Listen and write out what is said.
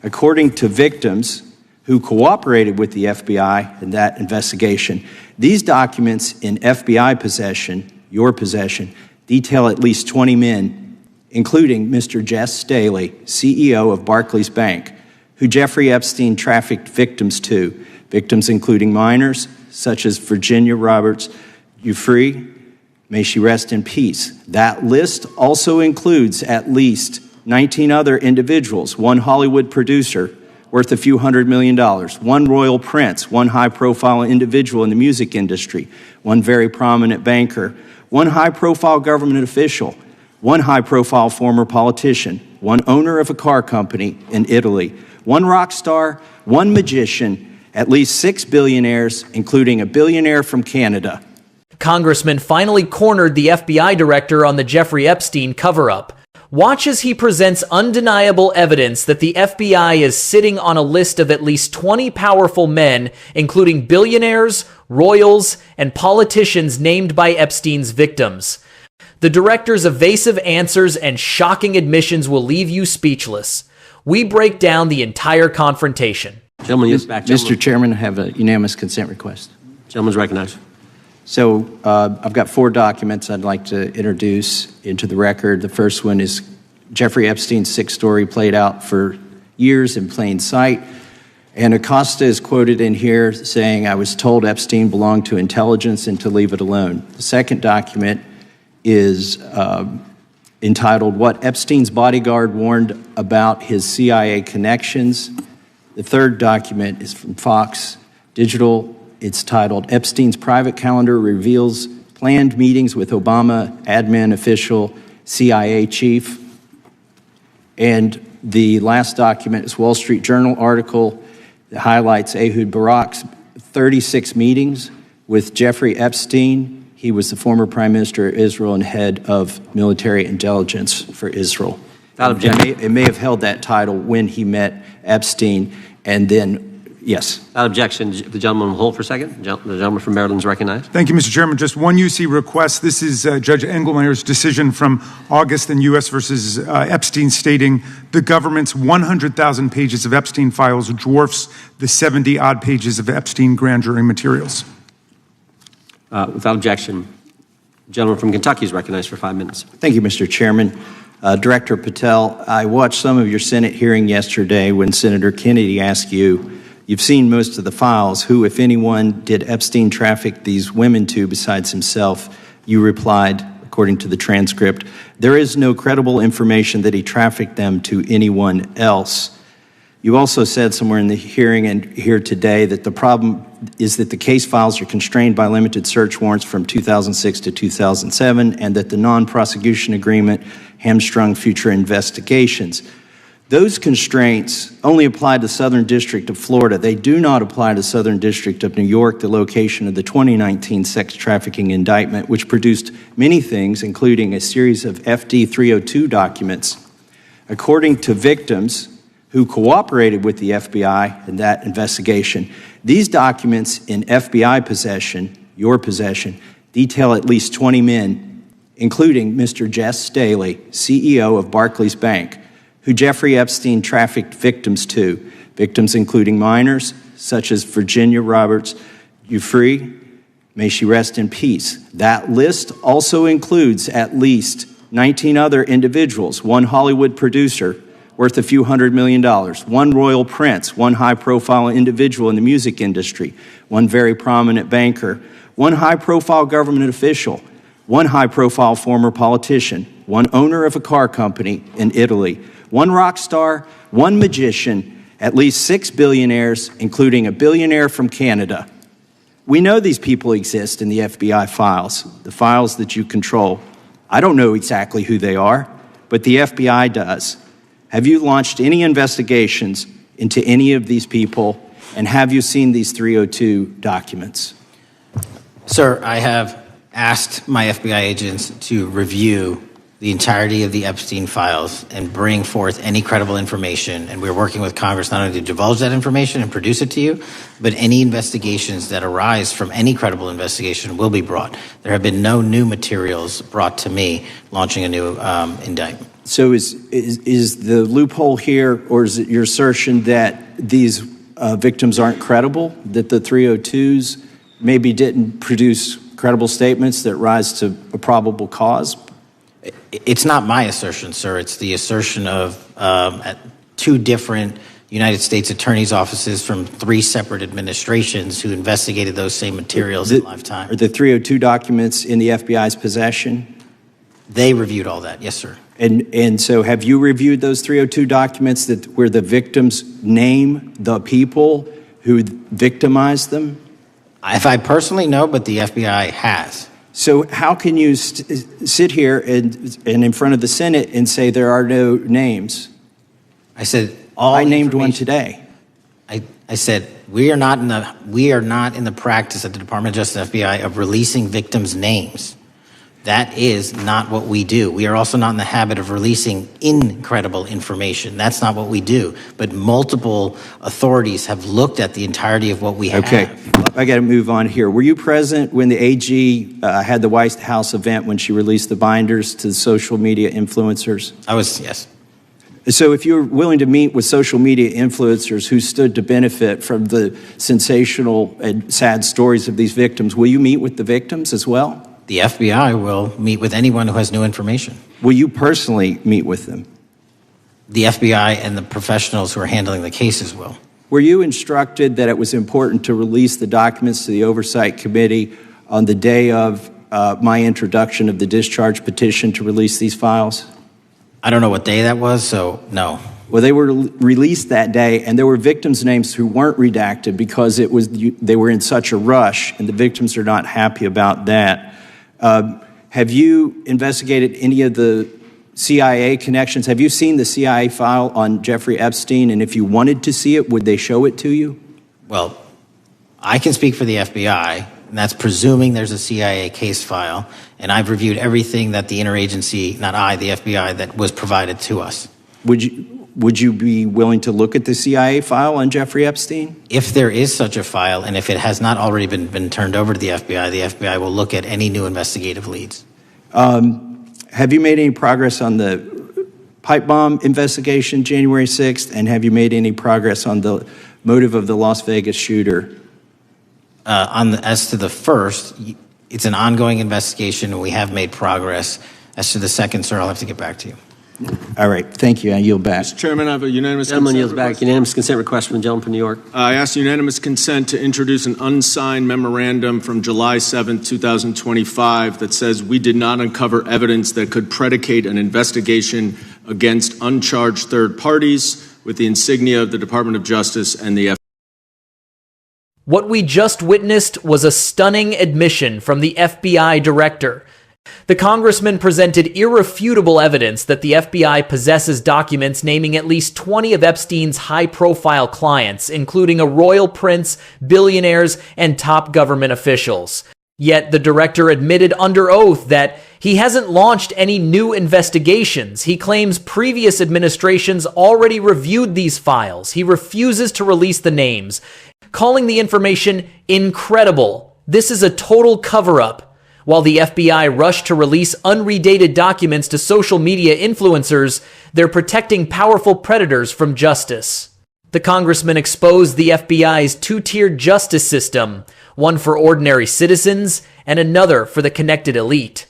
According to victims who cooperated with the FBI in that investigation, these documents in FBI possession, your possession, detail at least 20 men, including Mr. Jess Staley, CEO of Barclays Bank, who Jeffrey Epstein trafficked victims to, victims including minors such as Virginia Roberts Giuffre, may she rest in peace. That list also includes at least 19 other individuals, one Hollywood producer worth a few $100 million, one royal prince, one high-profile individual in the music industry, one very prominent banker, one high-profile government official, one high-profile former politician, one owner of a car company in Italy, one rock star, one magician, at least 6 billionaires, including a billionaire from Canada. Congressman finally cornered the FBI director on the Jeffrey Epstein cover-up. Watch as he presents undeniable evidence that the FBI is sitting on a list of at least 20 powerful men, including billionaires, royals, and politicians named by Epstein's victims. The director's evasive answers and shocking admissions will leave you speechless. We break down the entire confrontation. Gentleman, back. Mr. Chairman, I have a unanimous consent request. Gentleman's recognized. So I've got 4 documents I'd like to introduce into the record. The first one is Jeffrey Epstein's 6 story played out for years in plain sight. And Acosta is quoted in here saying, "I was told Epstein belonged to intelligence and to leave it alone." The second document is entitled, "What Epstein's Bodyguard Warned About His CIA Connections." The third document is from Fox Digital. It's titled, "Epstein's Private Calendar Reveals Planned Meetings with Obama Admin Official CIA Chief." And the last document is Wall Street Journal article that highlights Ehud Barak's 36 meetings with Jeffrey Epstein. He was the former Prime Minister of Israel and head of military intelligence for Israel. It may have held that title when he met Epstein, and then yes. Without objection, the gentleman will hold for a second. The gentleman from Maryland is recognized. Thank you, Mr. Chairman. Just one UC request. This is Judge Engelmeyer's decision from August in U.S. versus Epstein, stating the government's 100,000 pages of Epstein files dwarfs the 70-odd pages of Epstein grand jury materials. Without objection, the gentleman from Kentucky is recognized for 5 minutes. Thank you, Mr. Chairman. Director Patel, I watched some of your Senate hearing yesterday when Senator Kennedy asked you, you've seen most of the files, who, if anyone, did Epstein traffic these women to besides himself? You replied, according to the transcript, there is no credible information that he trafficked them to anyone else. You also said somewhere in the hearing and here today that the problem is that the case files are constrained by limited search warrants from 2006 to 2007 and that the non-prosecution agreement hamstrung future investigations. Those constraints only apply to the Southern District of Florida. They do not apply to the Southern District of New York, the location of the 2019 sex trafficking indictment, which produced many things, including a series of FD 302 documents. According to victims who cooperated with the FBI in that investigation, these documents in FBI possession, your possession, detail at least 20 men, including Mr. Jess Staley, CEO of Barclays Bank, who Jeffrey Epstein trafficked victims to, victims including minors such as Virginia Roberts Giuffre, may she rest in peace. That list also includes at least 19 other individuals, one Hollywood producer worth a few $100 million, one royal prince, one high-profile individual in the music industry, one very prominent banker, one high-profile government official, one high-profile former politician, one owner of a car company in Italy, one rock star, one magician, at least 6 billionaires, including a billionaire from Canada. We know these people exist in the FBI files, the files that you control. I don't know exactly who they are, but the FBI does. Have you launched any investigations into any of these people, and have you seen these 302 documents? Sir, I have asked my FBI agents to review the entirety of the Epstein files and bring forth any credible information, and we're working with Congress not only to divulge that information and produce it to you, but any investigations that arise from any credible investigation will be brought. There have been no new materials brought to me launching a new indictment. So is the loophole here, or is it your assertion that these victims aren't credible, that the 302s maybe didn't produce credible statements that rise to a probable cause? It's not my assertion, sir. It's the assertion of two different United States attorneys' offices from three separate administrations who investigated those same materials in lifetime. Are the 302 documents in the FBI's possession? They reviewed all that, yes, sir. And so have you reviewed those 302 documents where the victims name the people who victimized them? If I personally know, but the FBI has. So how can you sit here and in front of the Senate and say there are no names? I said I named one today. I said we are not in the practice at the Department of Justice FBI of releasing victims' names. That is not what we do. We are also not in the habit of releasing incredible information. That's not what we do. But multiple authorities have looked at the entirety of what we have. Okay, I got to move on here. Were you present when the AG had the White House event when she released the binders to the social media influencers? I was, yes. So if you're willing to meet with social media influencers who stood to benefit from the sensational and sad stories of these victims, will you meet with the victims as well? The FBI will meet with anyone who has new information. Will you personally meet with them? The FBI and the professionals who are handling the cases will. Were you instructed that it was important to release the documents to the Oversight Committee on the day of my introduction of the discharge petition to release these files? I don't know what day that was, so no. Well, they were released that day, and there were victims' names who weren't redacted because they were in such a rush, and the victims are not happy about that. Have you investigated any of the CIA connections? Have you seen the CIA file on Jeffrey Epstein? And if you wanted to see it, would they show it to you? Well, I can speak for the FBI, and that's presuming there's a CIA case file. And I've reviewed everything that the interagency, not I, the FBI, that was provided to us. Would you be willing to look at the CIA file on Jeffrey Epstein? If there is such a file, and if it has not already been turned over to the FBI will look at any new investigative leads. Have you made any progress on the pipe bomb investigation January 6th? And have you made any progress on the motive of the Las Vegas shooter? As to the first, it's an ongoing investigation, and we have made progress. As to the second, sir, I'll have to get back to you. All right. Thank you. I yield back. Mr. Chairman, I have a unanimous Gentleman consent yields back. request. Unanimous consent request from the gentleman from New York. I ask unanimous consent to introduce an unsigned memorandum from July 7, 2025 that says we did not uncover evidence that could predicate an investigation against uncharged third parties with the insignia of the Department of Justice and the FBI. What we just witnessed was a stunning admission from the FBI director. The congressman presented irrefutable evidence that the FBI possesses documents naming at least 20 of Epstein's high-profile clients, including a royal prince, billionaires, and top government officials. Yet the director admitted under oath that he hasn't launched any new investigations. He claims previous administrations already reviewed these files. He refuses to release the names, calling the information incredible. This is a total cover-up. While the FBI rushed to release unredated documents to social media influencers, they're protecting powerful predators from justice. The congressman exposed the FBI's two-tiered justice system, one for ordinary citizens and another for the connected elite.